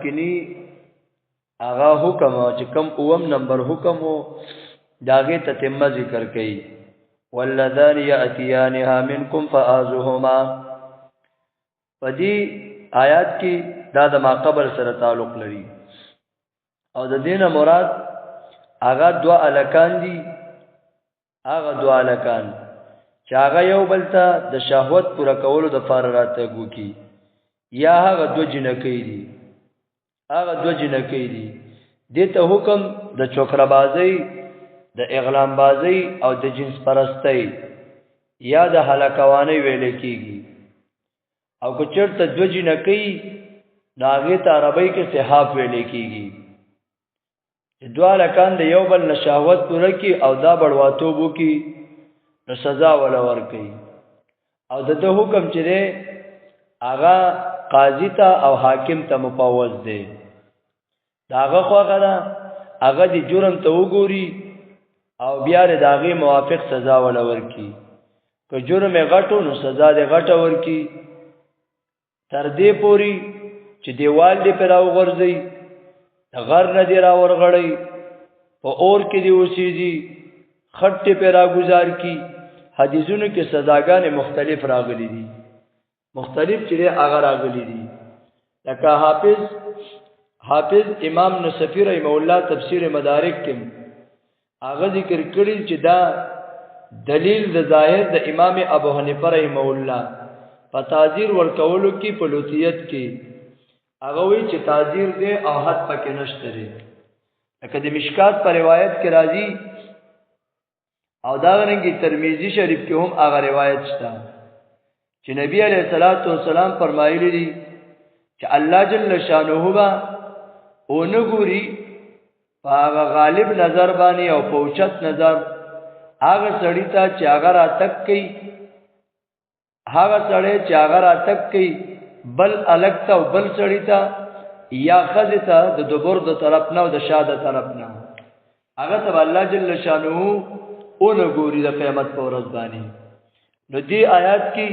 کني اغا حکم چې کوم اوم نمبر حکم وو داغه تتمه ذکر کړي والذان یاتیانها منکم فآذوهما پدې آیات کې دا د ما قبل سره تعلق لري او د دینه مراد اغا دوا الکان دي اغا دوا الکان چې هغه یو بلته د شهوت پوره کولو د فار راته ګوکی یا هغه دو جنکی دي هغه دو جنکی دي دته حکم د چوکربازی د اغلام بازی او د جنس پرستی یا د هلاکوانی ویل کیږي او که چرته دو جنکی ناغه ته عربی کې صحاف ویل کیږي دواله کان د یو بل نشاوت پوره کی او دا بړواتو بو کی نو سزا ولا ور کوي او د حکم چې ده اغا قاضی ته او حاکم ته مفوض دی داغه خو غلا هغه د جرم ته وګوري او بیا د داغه موافق سزا ولا ور کوي که جرم غټو نو سزا د غټه ور کوي تر دې پوری چې دیوال دې پر او غرزي غر نه دی را ورغړی په اور کې دی اوسېږي خټه پر راګزار کی حدیثونو کې سزاګان مختلف راغلي دي مختلف چیرې هغه راغلي دي لکه حافظ امام نصفی رحمه الله تفسیر مدارک کې هغه ذکر کړی چې دا دلیل د ظاهر د امام ابو حنیفه رحمه الله په تعذير ورکولو کې په لوثیت کې هغه وی چې تعذير دې او حد پکې نشته لري لکه د مشکات پر روایت کې راځي او دا غنګي ترمذی شریف کې هم هغه روایت شته چې نبی علیہ الصلوۃ والسلام فرمایلی دي چې الله جل شانه با اونګوري هغه غالب نظر باندې او پوچت نظر هغه سړی ته چې هغه را تک کوي هغه سړی چې هغه را تک کوي بل الکتا او بل سړی ته یا خذتا د دبر د طرف نه او د شاده طرف نه هغه ته الله جل شانه اونګوري د قیامت پر ورځ باندې نو دې آیات کې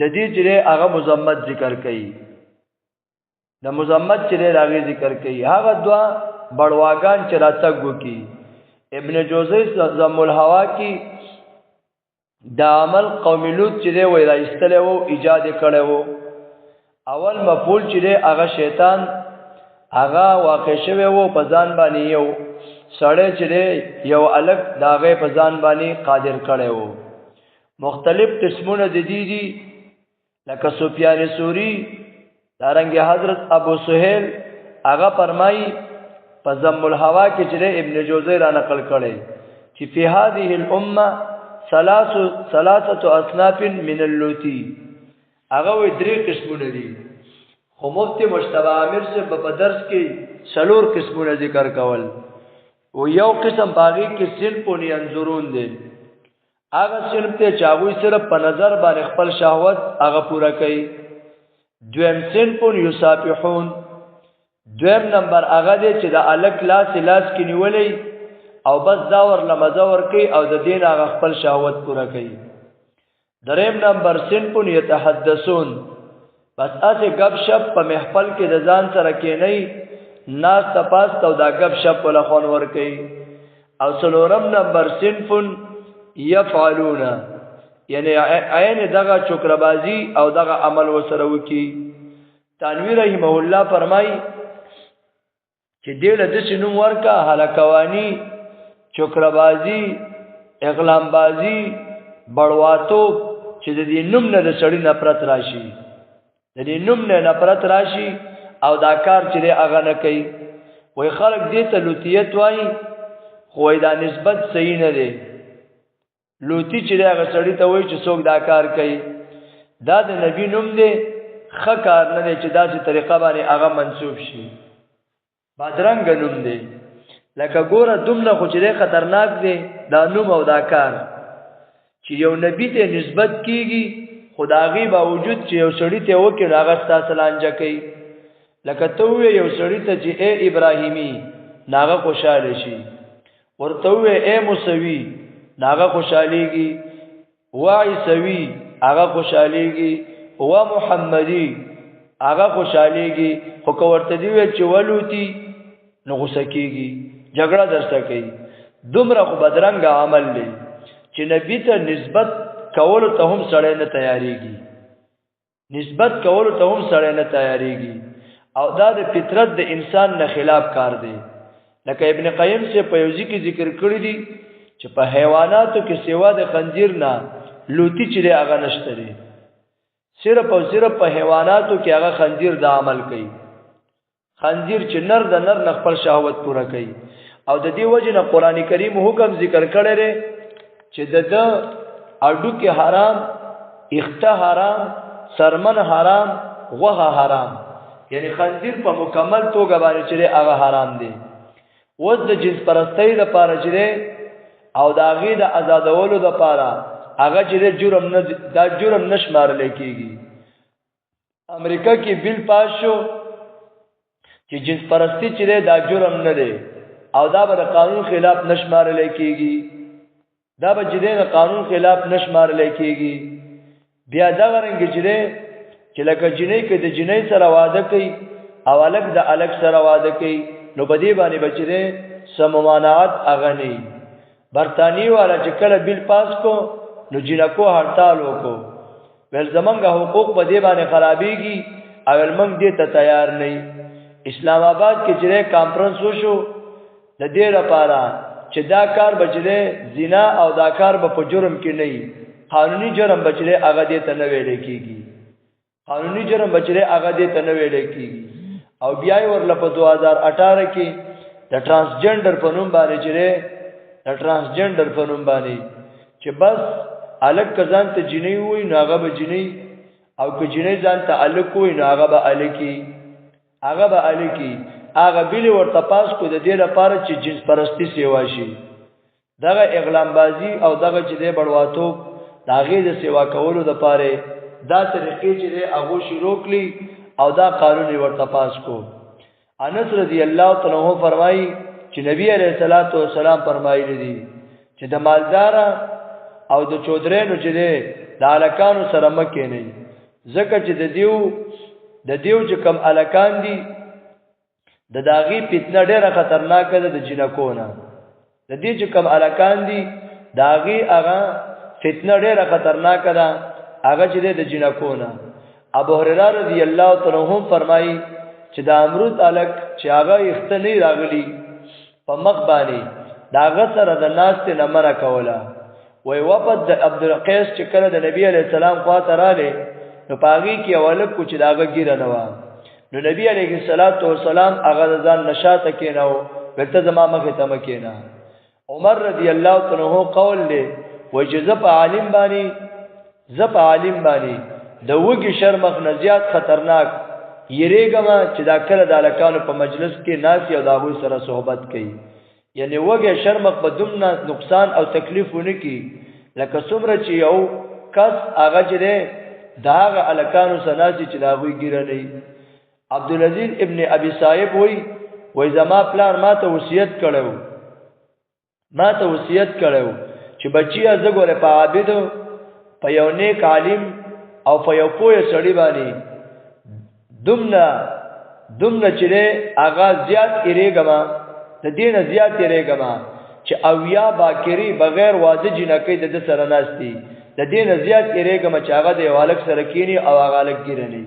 د دې جره هغه مزمت ذکر کړي د مزمت چې راغی ذکر کړي هغه دوا بړواګان چې راتګو کی ابن جوزی زم الهوا کی د عمل قوم لوط چې وی راستله وو ایجاد کړي وو اول مفعول چې هغه شیطان هغه واقع شوی وو په ځان باندې یو سړی چې یو الګ داغه په ځان باندې قادر کړي وو مختلف قسمونه د دي لکه سفیان ثوری دارنګ حضرت ابو سہیل هغه فرمایي په ذم الهوا کې چې ابن جوزی را نقل کړي چې فی هذه الامه ثلاثه اصناف من اللوتی هغه وی درې قسمونه دي خو مفتی مجتبی عامر سے په درس کې څلور قسمونه ذکر کول او یو قسم باغی کې صنفون ينظرون دي هغه صنف ته چاوي صرف په نظر باندې خپل شهوت هغه پورا کوي دویم صنفون یصافحون دویم نمبر هغه دي چې د الک لاس کې نیولې او بس دا ور لمزور کوي او د دین هغه خپل شهوت پورا کوي دریم نمبر صنفون یتحدثون بس اسه غب شپ په محفل کې د ځان سره کې نه ناس تپاس تو دا غب شپ ول خون ور کوي او څلورم نمبر صنفون یفعلون یعنی عین دغه چوکربازی او دغه عمل وسره وکي تنویر رحمه الله فرمای چې دله د شنو ورکا هلاکوانی چوکربازی اغلام بازی بړواتو چې د دې نوم نه د سړی نفرت راشي د دې نوم نه نفرت راشي او دا کار چې هغه نه کوي وای خلق دې ته لوتیت وای خو دا نسبت صحیح نه دی لوتی چې هغه سړی ته وای چې څوک دا کار کوي دا د نبی نوم دی خکار نه دی چې داسې طریقه باندې هغه منسوب شي بادرنګ نوم دی لکه ګوره دومره خو چې خطرناک دی دا نوم او دا کار چې یو نبی ته نسبت کیږي خدایي باوجود چې یو سړی ته وکړي هغه ستاسو لانجه کوي لکه ته یو سړی ته چې اے ابراهیمی ناغه خوشاله شي ورته اے موسوی ناغه خوشاليږي و عیسوی هغه خوشاليږي و محمدی هغه خوشاليږي خو کوورته دی چې ولوتی نو غوسه کیږي جګړه درته کوي دومره خو بدرنګ عمل دی چې نبی ته نسبت کول ته هم سړی نه تیاریږي نسبت کول ته هم سړی نه تیاریږي او دا د فطرت د انسان نه خلاف کار دی لکه ابن قیم سے په یوځی کې ذکر کړی دی چې په حیواناتو کې سیوا د خنزیر نه لوتی چې هغه نشته دی صرف او صرف په حیواناتو کې هغه خنزیر د عمل کوي خنزیر چې نر د نر نه خپل شهوت پوره کوي او د دې وجه نه قران کریم حکم ذکر کړی دی چې د اډو کې حرام اخته حرام سرمن حرام غوغه حرام یعنی خنزیر په مکمل توګه باندې چې هغه حرام دی وز د جنس پرستۍ لپاره چې او د هغه د آزادولو لپاره هغه چې جرم نه دا جرم نشمارل کېږي امریکا کې بیل پاس شو چې جنس پرستی چې دا جرم نه دی او دا به قانون خلاف نشمارل کېږي دا به چې د قانون خلاف نشمارل کېږي بیا دا ورنګ چې لکه جنې کې د جنې سره واده کوي او الګ د الګ سره واده کوي نو بدی باندې بچره سممانات اغنی برتانی والا چې کله بیل پاس کو نو جنکو هړتال وکړو ول زمونږ حقوق بدی باندې خرابېږي او موږ دې ته تیار نه اسلام آباد کې چې کانفرنس وشو د دې لپاره چې دا کار بچره زنا او دا کار په جرم کې نه قانوني جرم بچره هغه دې ته نه ویل کېږي قانوني جرم بچره هغه دې ته نه ویل کېږي او بیا ورله په 2018 کې د ترانسجنډر په نوم باندې چې بس الګ کزان ته جنې وای نو هغه به جنې او که جنې ځان ته الګ وای نو هغه به الګي هغه بیل ورته پاس کو د دې لپاره چې جنس پرستی سیوا شي دغه اغلام بازی او دغه چې د بړواتو داغه د سیوا کولو لپاره دا طریقې چې هغه شروع کړي او دا قانون ورته پاس کو انس رضی الله تعالی عنہ فرمایي چې نبی علیہ الصلوۃ والسلام فرمایلی دي چې د مالدار او د چودرینو چې د الکانو سره مکه نه ځکه چې د دیو چې کم الکان دي د داغي فتنه ډیره خطرناک ده د جنکونه د دې چې کم الکان دي داغي هغه فتنه ډیره خطرناک ده هغه چې د جنکونه ابو هريره رضی الله تعالی عنہ فرمایي چې د امرود الک چې هغه اختنی راغلی په مخ باندې داغه سره د ناس ته نمره کوله وای وفد د عبد القیس چې کله د نبی علی السلام خواته راغی نو پاغي کې اول کو چې داغه ګیره نه و نو نبی علیه السلام هغه ځان نشاته کیناو ورته زما مخه ته مکینا عمر رضی الله تعالی عنہ قول له وجزب عالم باندې د وګي شرمخ نه زیات خطرناک یریګما چې دا کله د الکانو په مجلس کې ناس یو داغوی سره صحبت کوي یعنی وګي شرمخ په دومره نقصان او تکلیف ونه کی لکه څومره چې یو کس هغه جره داغه الکانو سناسي چې داغوی ګیره نه عبدالعزیز ابن ابي صاحب وای زما پلار ما ته وصیت کړو چې بچیا زګوره په عابد په یو نیک عالم او په یو پوهه سړی باندې دومره چې هغه زیات ایریګما د دین زیات ایریګما چې اویا باکری بغیر واده جنکې د سره ناشتي د دین زیات ایریګما چې هغه د والک سره کینی او هغه الګ ګرنی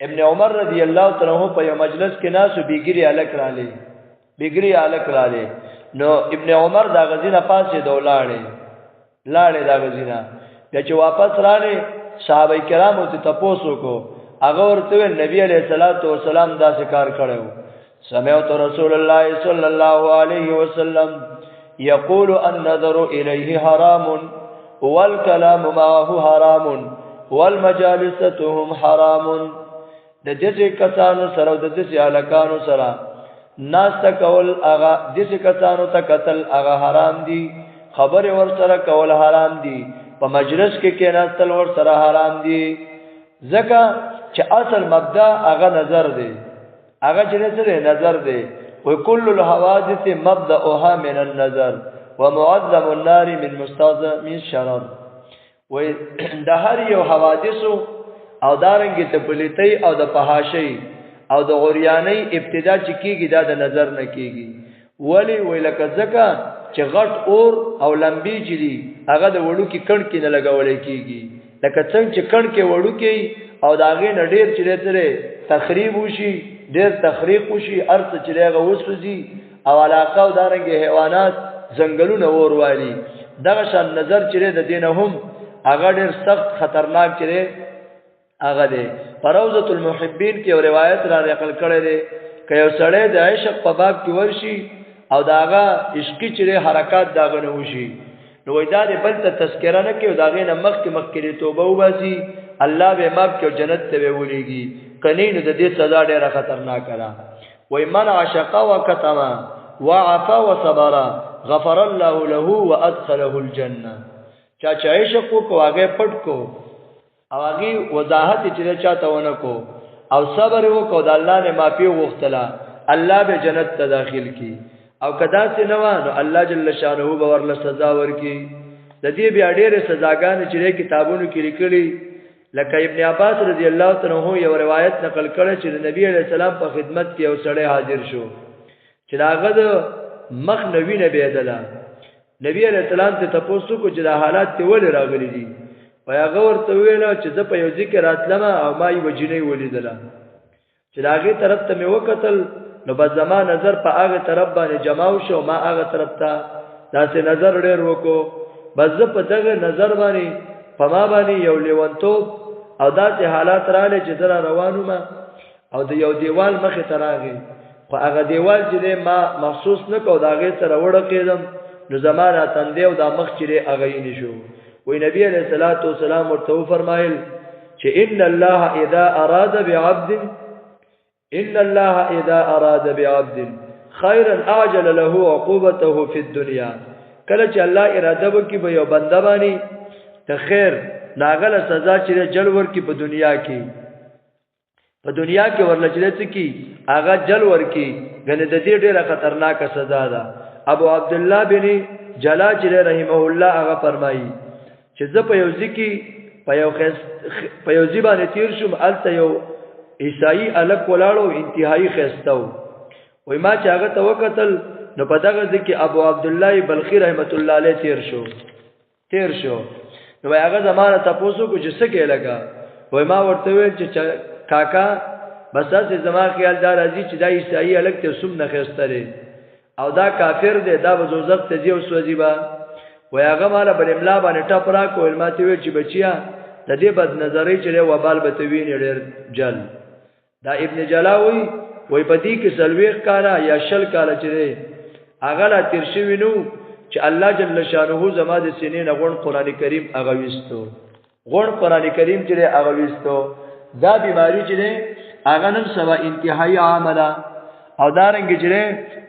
ابن عمر رضی الله تعالی عنہ په مجلس کې ناسو بیګری الک رااله نو ابن عمر دا غزینه پاسه دولاړې دا غزینه چې واپس رااله صحابه کرامو ته تاسو کو هغه ورته نبی علیہ الصلوۃ والسلام دا ذکر کړو سمعت رسول الله صلی الله علیه وسلم یقول النظر الیه حرام والکلام معه حرام والمجالستهم حرام د دې کسانو سره د دې الکانو سره ناس تکول هغه دې کسانو ته قتل هغه حرام دي خبر ور سره کول حرام دي په مجلس کې ناستل ور سره حرام دي ځکه چې اصل مبدا هغه نظر دی هغه چې نظر دی وكل الحوادث مبدأها من النظر ومعظم النار من مستعظم الشرر و د هر یو حوادثو او دارنګ ته پلیتي او د فحاشي او د غریاني ابتدا چکیږي دا د نظر نه کیږي ولی ویلک زکا چې غټ اور او لمبي چي هغه د وړو کې کڼ کې نه لګولې کیږي لکه څنګه چې کڼ کې وړو کې او داغه نډیر چیرې تخریب وشي ډیر تخریب وشي ارث چیرې غوسوځي او علاقه او دارنګ حیوانات ځنګلونه وروالي دغه شان نظر چیرې د دینه هم هغه ډیر سخت خطرناک چیرې هغه دی فروزۃ المحبین کې روایت را نقل کړي دي که یو سړی د عشق په باب کې ورشي او داغه عشقي چیرې حرکات داغه نه وشي نو وېدا دې بل ته تذکرہ نه کوي داغه نه مخ کې مخ کې توبه وباسي الله به ماب کې جنت ته ولېږي کني نو د دې سزا ډیره خطرناک ده وای من عشق وکتم وعفا وصبر غفر الله له وادخله الجنه چا چې عشق کو هغه پټ کو او هغه وضاحت چې چاته ونه کو او صبر وکاو د الله نه معافي وغوښتله الله به جنت ته داخل کی او کدا څه نو الله جل شانه به ورله سزا ورکي د دې بیا ډېرې سزاګانې چې کتابونو کې لیکلي لکه ابن عباس رضی الله تعالی عنہ یو روایت نقل کړي چې نبی علیہ السلام په خدمت کې یو سړی حاضر شو چې هغه د مخ نبی نه بيدله نبی علیہ السلام ته تاسو کو چې د حالات ته ول راغلي دي او هغه ورته ویل چې زه په یو ذکر راتلم او ما یې وجنې ولیدله چې هغه طرف ته مې وکتل نو په زما نظر په هغه طرف باندې جماو شو ما هغه طرف ته داسې نظر ډېر وکړو بس په دغه نظر باندې په ما باندې یو لیونتوب او داسې حالات رااله چې زرا روانو ما او د یو دیوال مخې ته راغی خو هغه دیوال چې ما محسوس نه کو داغه سره وړه کېدم نو زمانہ تندې او د مخ چې هغه یې نشو وی نبی علیہ الصلوۃ والسلام ورته فرمایل چې ان الله اذا اراد بعبد خيرا اعجل له عقوبته في الدنيا کله چې الله اراده وکي به یو بنده باندې ته خیر ناغله سزا چې جل ورکی په دنیا کې ورلچلته کی هغه جل ورکی غنه د دې ډیره خطرناک سزا ده ابو عبد الله بن جلاج رحمه الله هغه فرمایي چې زه په یو ځکه په یو ځبانه تیر شوم الته یو عیسائی الک ولاړو انتهایی خستاو وای ما چې هغه توکتل نو په دغه ځکه ابو عبد الله بلخی رحمت الله علیه تیر شو نو هغه زمانه تاسو کو چې څه کې لگا وای ما ورته ویل چې کاکا بس اسه زما خیال دار ازي چې دا عیسائی الک ته سم نه خستره او دا کافر دی دا وزوزق ته دی او سوځي با وای هغه مال بل املا باندې ټاپ را کول ماته وی چې بچیا د دې بد نظرې چې وبال به توین ډېر جل دا ابن جلاوی وای پدې کې سلويخ کاله یا شل کاله چې هغه لا تیر شوی نو چې الله جل شانه زما د سینې نه غون قران کریم هغه وستو غون قران کریم چې هغه وستو دا بیماری چې هغه نن سبا انتهایی عامله او دارنګ چې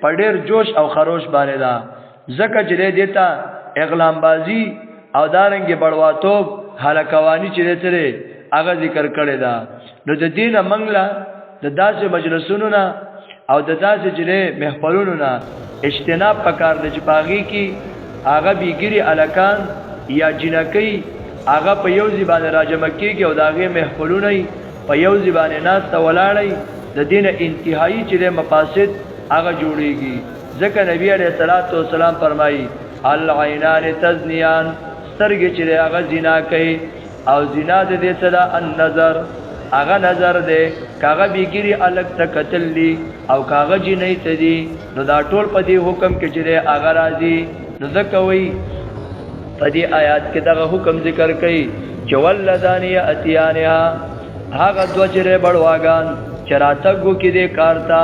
په ډېر جوش او خروش باندې دا زکه چې دیتا اغلام بازی او دارنګ بڑواتوب هلاکوانی چې ترې هغه ذکر کړی دا نو د دین منګلا د داسې مجلسونو نه او د داسې جره محفلونو نه اجتناب پکار د چپاغي کی هغه بیګری الکان یا جنکی هغه په یو ځبانه راجمه کیږي او داغه محفلونه په یو ځبانه ناس ته ولاړی د دین انتهایی چې مقاصد هغه جوړیږي ځکه نبی علیہ الصلوۃ والسلام فرمایي العینان تزنیان سترګې چې هغه زنا کوي او زنا د دې صدا النظر هغه نظر دی کاغه بیګری الګ تکتلی او کاغه جنې تدي نو دا ټول په دې حکم کې چې هغه راځي نو ځکوي په دې آیات کې دا حکم ذکر کړي چې ولذانی اتیانها هغه دوجره بړواګان چراتګو کې دې کارتا